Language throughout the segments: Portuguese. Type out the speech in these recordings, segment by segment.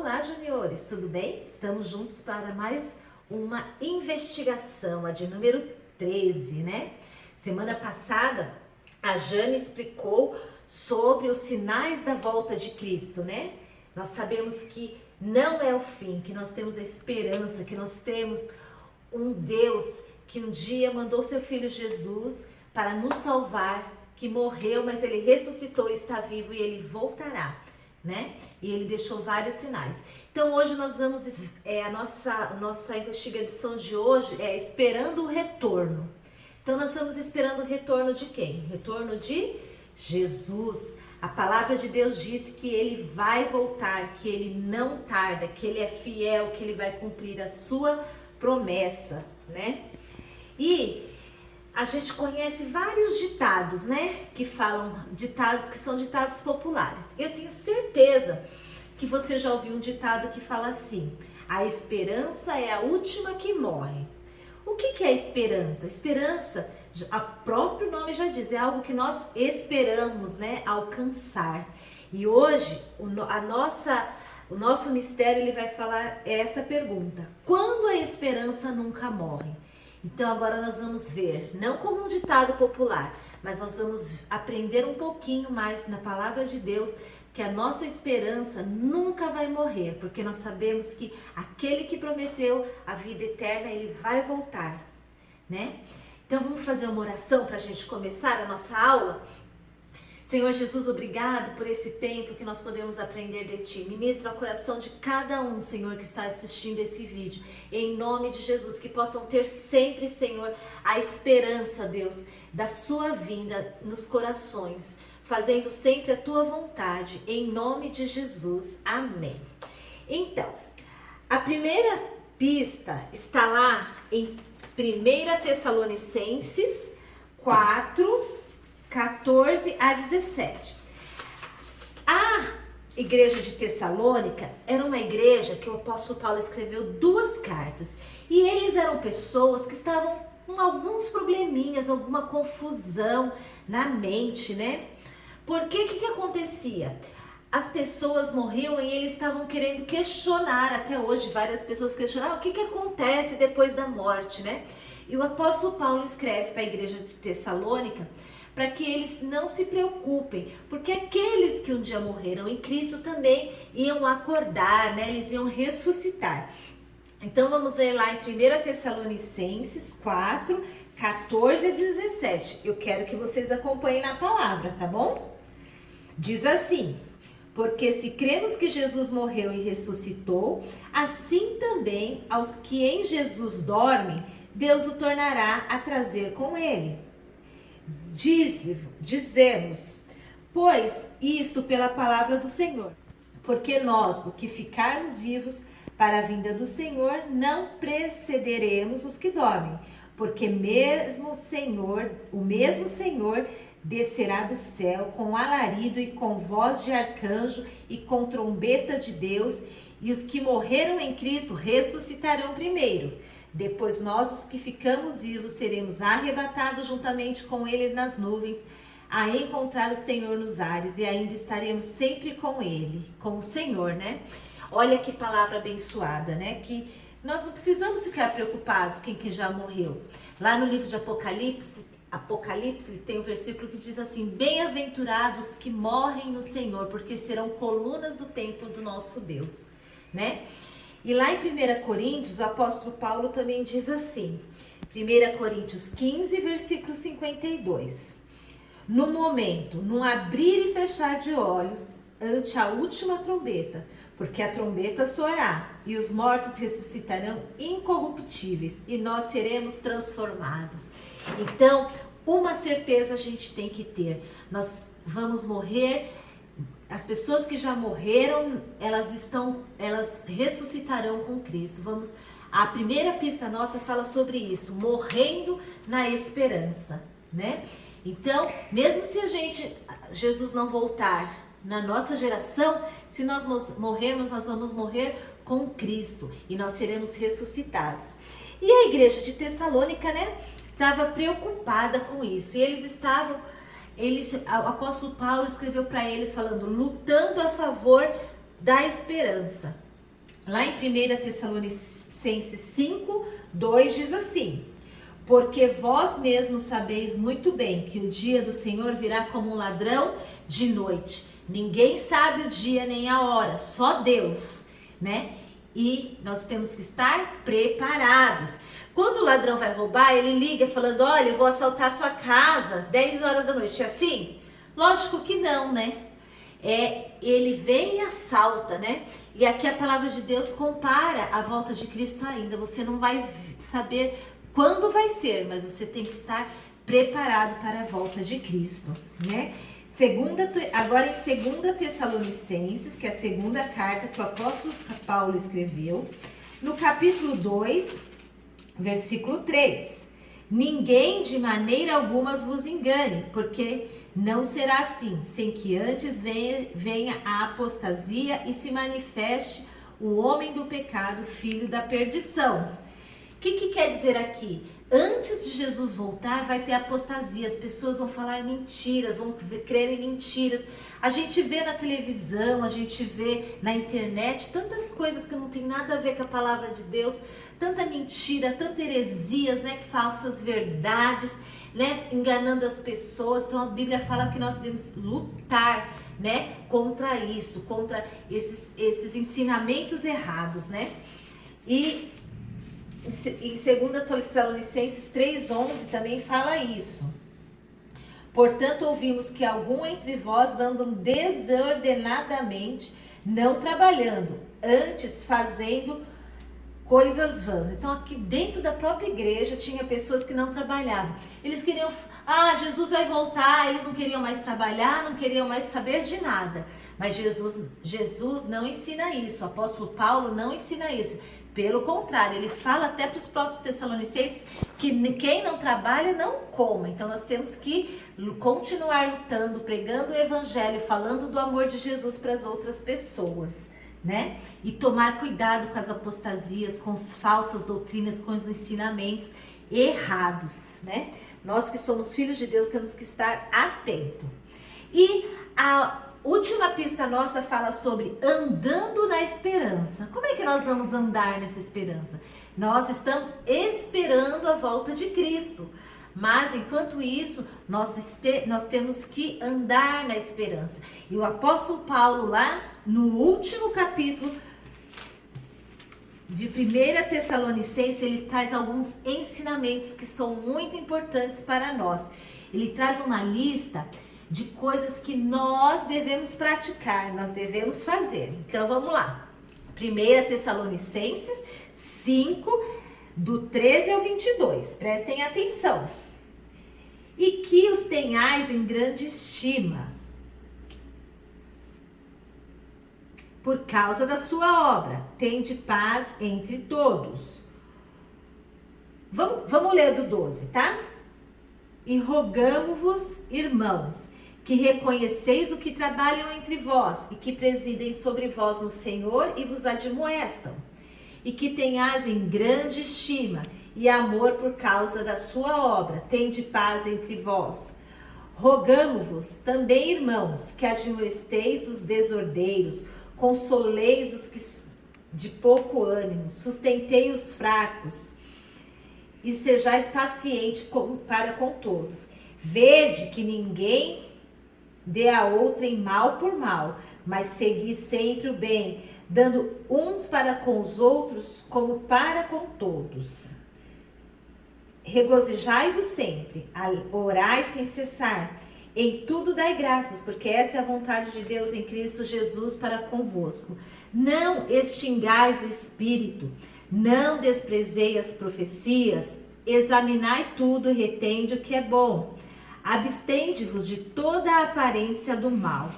Olá, juniores, tudo bem? Estamos juntos para mais uma investigação, a de número 13, né? Semana passada, a Jane explicou sobre os sinais da volta de Cristo, né? Nós sabemos que não é o fim, que nós temos a esperança, que nós temos um Deus que um dia mandou seu Filho Jesus para nos salvar, que morreu, mas ele ressuscitou, está vivo e ele voltará, né? E ele deixou vários sinais. Então hoje nós vamos, a nossa investigação de hoje é esperando o retorno. Então nós estamos esperando o retorno de quem? Retorno de Jesus. A palavra de Deus diz que ele vai voltar, que ele não tarda, que ele é fiel, que ele vai cumprir a sua promessa, né? E a gente conhece vários ditados, né? Que falam, ditados que são ditados populares. Eu tenho certeza que você já ouviu um ditado que fala assim: a esperança é a última que morre. O que é a esperança? Esperança, o próprio nome já diz, é algo que nós esperamos, né, alcançar. E hoje o nosso mistério ele vai falar essa pergunta: quando a esperança nunca morre? Então agora nós vamos ver, não como um ditado popular, mas nós vamos aprender um pouquinho mais na palavra de Deus, que a nossa esperança nunca vai morrer, porque nós sabemos que aquele que prometeu a vida eterna, ele vai voltar, né? Então vamos fazer uma oração para a gente começar a nossa aula? Senhor Jesus, obrigado por esse tempo que nós podemos aprender de Ti. Ministra o coração de cada um, Senhor, que está assistindo esse vídeo. Em nome de Jesus, que possam ter sempre, Senhor, a esperança, Deus, da Sua vinda nos corações, fazendo sempre a Tua vontade. Em nome de Jesus. Amém. Então, a primeira pista está lá em 1 Tessalonicenses 4, 14 a 17. A igreja de Tessalônica era uma igreja que o apóstolo Paulo escreveu 2 cartas. E eles eram pessoas que estavam com alguns probleminhas, alguma confusão na mente, né? Porque o que acontecia? As pessoas morriam e eles estavam querendo questionar, até hoje várias pessoas questionaram o que acontece depois da morte, né? E o apóstolo Paulo escreve para a igreja de Tessalônica para que eles não se preocupem, porque aqueles que um dia morreram em Cristo também iam acordar, né? Eles iam ressuscitar. Então vamos ler lá em 1 Tessalonicenses 4, 14 a 17. Eu quero que vocês acompanhem na palavra, tá bom? Diz assim: porque se cremos que Jesus morreu e ressuscitou, assim também aos que em Jesus dormem, Deus o tornará a trazer com ele. Dizemos, pois, isto pela palavra do Senhor, porque nós, o que ficarmos vivos para a vinda do Senhor, não precederemos os que dormem, porque o mesmo Senhor descerá do céu com alarido e com voz de arcanjo e com trombeta de Deus, e os que morreram em Cristo ressuscitarão primeiro. Depois nós, os que ficamos vivos, seremos arrebatados juntamente com ele nas nuvens, a encontrar o Senhor nos ares, e ainda estaremos sempre com ele, com o Senhor, né? Olha que palavra abençoada, né? Que nós não precisamos ficar preocupados quem que já morreu. Lá no livro de Apocalipse tem um versículo que diz assim: bem-aventurados que morrem no Senhor, porque serão colunas do templo do nosso Deus, né? E lá em 1 Coríntios, o apóstolo Paulo também diz assim, 1 Coríntios 15, versículo 52. No momento, num abrir e fechar de olhos, ante a última trombeta, porque a trombeta soará, e os mortos ressuscitarão incorruptíveis, e nós seremos transformados. Então, uma certeza a gente tem que ter: nós vamos morrer. As pessoas que já morreram, elas ressuscitarão com Cristo. A primeira pista nossa fala sobre isso, morrendo na esperança, né? Então, mesmo se Jesus não voltar na nossa geração, se nós morrermos, nós vamos morrer com Cristo e nós seremos ressuscitados. E a igreja de Tessalônica, né, estava preocupada com isso. E o apóstolo Paulo escreveu para eles falando, lutando a favor da esperança. Lá em 1 Tessalonicenses 5, 2 diz assim: porque vós mesmos sabeis muito bem que o dia do Senhor virá como um ladrão de noite. Ninguém sabe o dia nem a hora, só Deus, né? E nós temos que estar preparados. Quando o ladrão vai roubar, ele liga falando: olha, eu vou assaltar a sua casa 10 horas da noite. É assim? Lógico que não, né? Ele vem e assalta, né? E aqui a palavra de Deus compara a volta de Cristo ainda. Você não vai saber quando vai ser, mas você tem que estar preparado para a volta de Cristo, né? Agora em 2 Tessalonicenses, que é a segunda carta que o apóstolo Paulo escreveu, no capítulo 2, versículo 3. Ninguém de maneira alguma vos engane, porque não será assim, sem que antes venha a apostasia e se manifeste o homem do pecado, filho da perdição. O que quer dizer aqui? Antes de Jesus voltar, vai ter apostasia. As pessoas vão falar mentiras, vão crer em mentiras. A gente vê na televisão, a gente vê na internet tantas coisas que não tem nada a ver com a palavra de Deus, tanta mentira, tanta heresias, né, falsas verdades, né, enganando as pessoas. Então a Bíblia fala que nós devemos lutar, né, contra isso, contra esses ensinamentos errados, né? E em 2 Tessalonicenses 3,11 também fala isso. Portanto, ouvimos que algum entre vós andam desordenadamente, não trabalhando, antes fazendo coisas vãs. Então, aqui dentro da própria igreja tinha pessoas que não trabalhavam. Eles queriam, Jesus vai voltar, eles não queriam mais trabalhar, não queriam mais saber de nada. Mas Jesus não ensina isso, o apóstolo Paulo não ensina isso. Pelo contrário, ele fala até para os próprios Tessalonicenses que quem não trabalha não coma. Então nós temos que continuar lutando, pregando o evangelho, falando do amor de Jesus para as outras pessoas, né? E tomar cuidado com as apostasias, com as falsas doutrinas, com os ensinamentos errados, né? Nós que somos filhos de Deus temos que estar atentos. E a última pista nossa fala sobre andando na esperança. Como é que nós vamos andar nessa esperança? Nós estamos esperando a volta de Cristo. Mas enquanto isso, nós temos que andar na esperança. E o apóstolo Paulo lá no último capítulo de 1 Tessalonicenses, ele traz alguns ensinamentos que são muito importantes para nós. Ele traz uma lista de coisas que nós devemos praticar, nós devemos fazer. Então vamos lá. 1 Tessalonicenses 5, do 13 ao 22. Prestem atenção. E que os tenhais em grande estima, por causa da sua obra. Tende paz entre todos. Vamos ler do 12, tá? E rogamo-vos, irmãos, que reconheceis o que trabalham entre vós e que presidem sobre vós no Senhor e vos admoestam, e que tenhais em grande estima e amor por causa da sua obra. Tende paz entre vós. Rogamo-vos também, irmãos, que admoesteis os desordeiros, consoleis os que de pouco ânimo, sustentei os fracos e sejais pacientes para com todos. Vede que ninguém dê a outrem mal por mal, mas segui sempre o bem, dando uns para com os outros como para com todos. Regozijai-vos sempre, orai sem cessar, em tudo dai graças, porque essa é a vontade de Deus em Cristo Jesus para convosco. Não extingais o espírito, não desprezei as profecias, examinai tudo e retende o que é bom. Abstende-vos de toda a aparência do mal.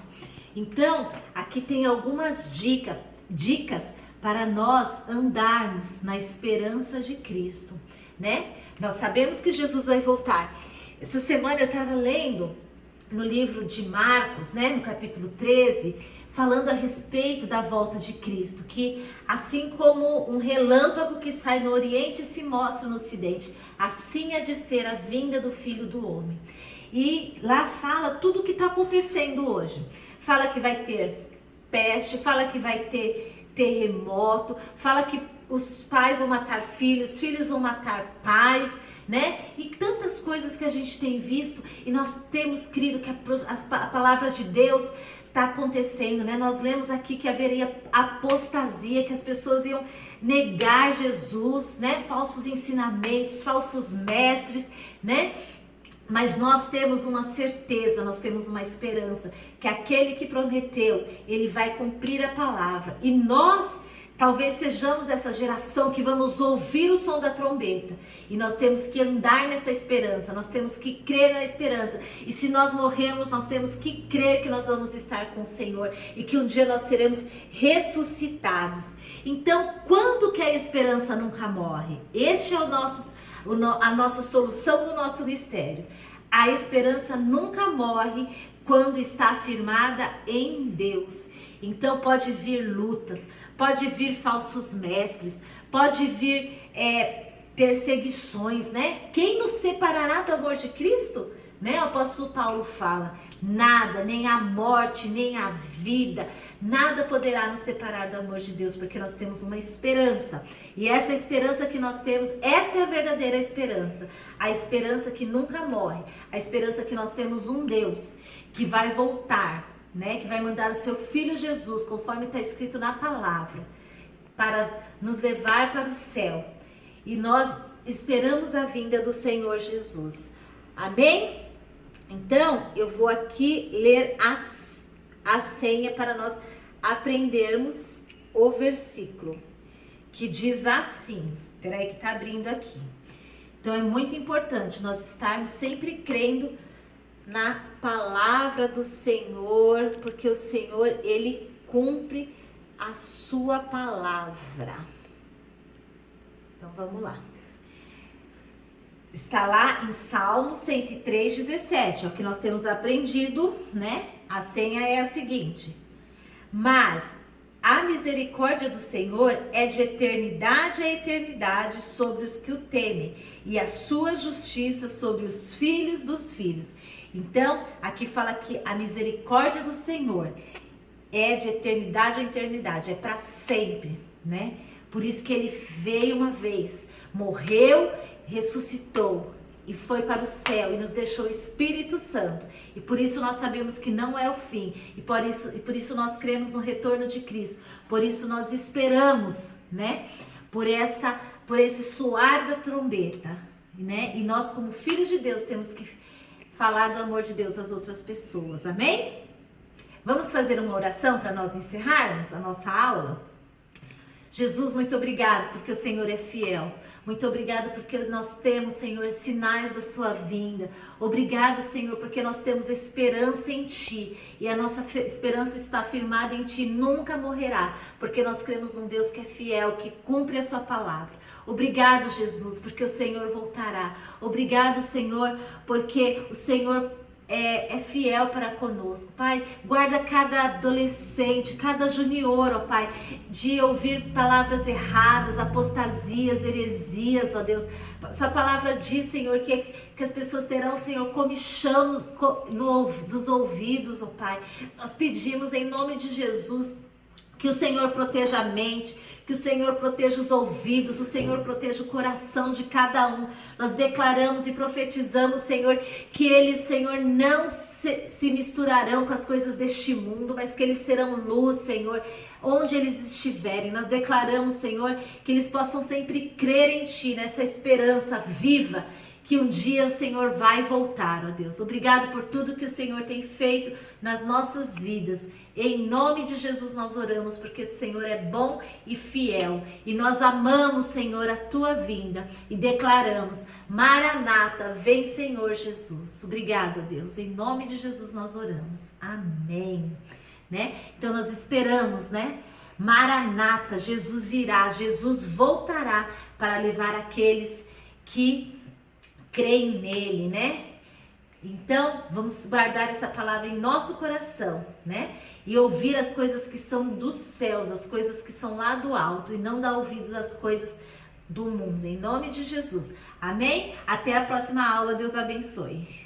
Então, aqui tem algumas dicas para nós andarmos na esperança de Cristo, né? Nós sabemos que Jesus vai voltar. Essa semana eu estava lendo no livro de Marcos, né, no capítulo 13, falando a respeito da volta de Cristo, que assim como um relâmpago que sai no Oriente e se mostra no Ocidente, assim há de ser a vinda do Filho do Homem. E lá fala tudo o que está acontecendo hoje. Fala que vai ter peste, fala que vai ter terremoto, fala que os pais vão matar filhos, filhos vão matar pais, né? E tantas coisas que a gente tem visto e nós temos crido que a palavra de Deus está acontecendo, né? Nós lemos aqui que haveria apostasia, que as pessoas iam negar Jesus, né? Falsos ensinamentos, falsos mestres, né? Mas nós temos uma certeza, nós temos uma esperança, que aquele que prometeu, ele vai cumprir a palavra. E nós, talvez sejamos essa geração que vamos ouvir o som da trombeta. E nós temos que andar nessa esperança, nós temos que crer na esperança. E se nós morrermos, nós temos que crer que nós vamos estar com o Senhor e que um dia nós seremos ressuscitados. Então, quando que a esperança nunca morre? Este é a nossa solução do nosso mistério. A esperança nunca morre quando está afirmada em Deus. Então pode vir lutas, pode vir falsos mestres, pode vir perseguições, né? Quem nos separará do amor de Cristo? Né? O apóstolo Paulo fala, nada, nem a morte, nem a vida, nada poderá nos separar do amor de Deus, porque nós temos uma esperança. E essa esperança que nós temos, essa é a verdadeira esperança. A esperança que nunca morre. A esperança que nós temos um Deus que vai voltar, né? Que vai mandar o seu Filho Jesus, conforme está escrito na palavra, para nos levar para o céu. E nós esperamos a vinda do Senhor Jesus. Amém? Então, eu vou aqui ler a senha para nós aprendermos o versículo, que diz assim, peraí que tá abrindo aqui. Então é muito importante nós estarmos sempre crendo na palavra do Senhor, porque o Senhor, ele cumpre a sua palavra. Então vamos lá. Está lá em Salmo 103:17, é o que nós temos aprendido, né? A senha é a seguinte: mas a misericórdia do Senhor é de eternidade a eternidade sobre os que o temem, e a sua justiça sobre os filhos dos filhos. Então, aqui fala que a misericórdia do Senhor é de eternidade a eternidade, é para sempre, né? Por isso que ele veio uma vez, morreu, ressuscitou e foi para o céu e nos deixou o Espírito Santo. E por isso nós sabemos que não é o fim. E por isso nós cremos no retorno de Cristo. Por isso nós esperamos, né? Por esse soar da trombeta, né? E nós, como filhos de Deus, temos que falar do amor de Deus às outras pessoas. Amém? Vamos fazer uma oração para nós encerrarmos a nossa aula? Jesus, muito obrigado porque o Senhor é fiel. Muito obrigado porque nós temos, Senhor, sinais da sua vinda. Obrigado, Senhor, porque nós temos esperança em Ti. E a nossa esperança está firmada em Ti, nunca morrerá. Porque nós cremos num Deus que é fiel, que cumpre a sua palavra. Obrigado, Jesus, porque o Senhor voltará. Obrigado, Senhor, porque o Senhor é fiel para conosco. Pai, guarda cada adolescente, cada junior, ó Pai, de ouvir palavras erradas, apostasias, heresias, ó Deus. Sua palavra diz, Senhor, que as pessoas terão, Senhor, comichão dos ouvidos, ó Pai. Nós pedimos em nome de Jesus que o Senhor proteja a mente, que o Senhor proteja os ouvidos, o Senhor proteja o coração de cada um. Nós declaramos e profetizamos, Senhor, que eles, Senhor, não se misturarão com as coisas deste mundo, mas que eles serão luz, Senhor, onde eles estiverem. Nós declaramos, Senhor, que eles possam sempre crer em Ti, nessa esperança viva, que um dia o Senhor vai voltar, ó Deus. Obrigado por tudo que o Senhor tem feito nas nossas vidas. Em nome de Jesus nós oramos, porque o Senhor é bom e fiel. E nós amamos, Senhor, a Tua vinda. E declaramos, Maranata, vem Senhor Jesus. Obrigado, Deus. Em nome de Jesus nós oramos. Amém. Né? Então nós esperamos, né? Maranata, Jesus virá, Jesus voltará para levar aqueles que creem nele, né? Então, vamos guardar essa palavra em nosso coração, né? E ouvir as coisas que são dos céus, as coisas que são lá do alto, e não dar ouvidos às coisas do mundo. Em nome de Jesus. Amém? Até a próxima aula. Deus abençoe.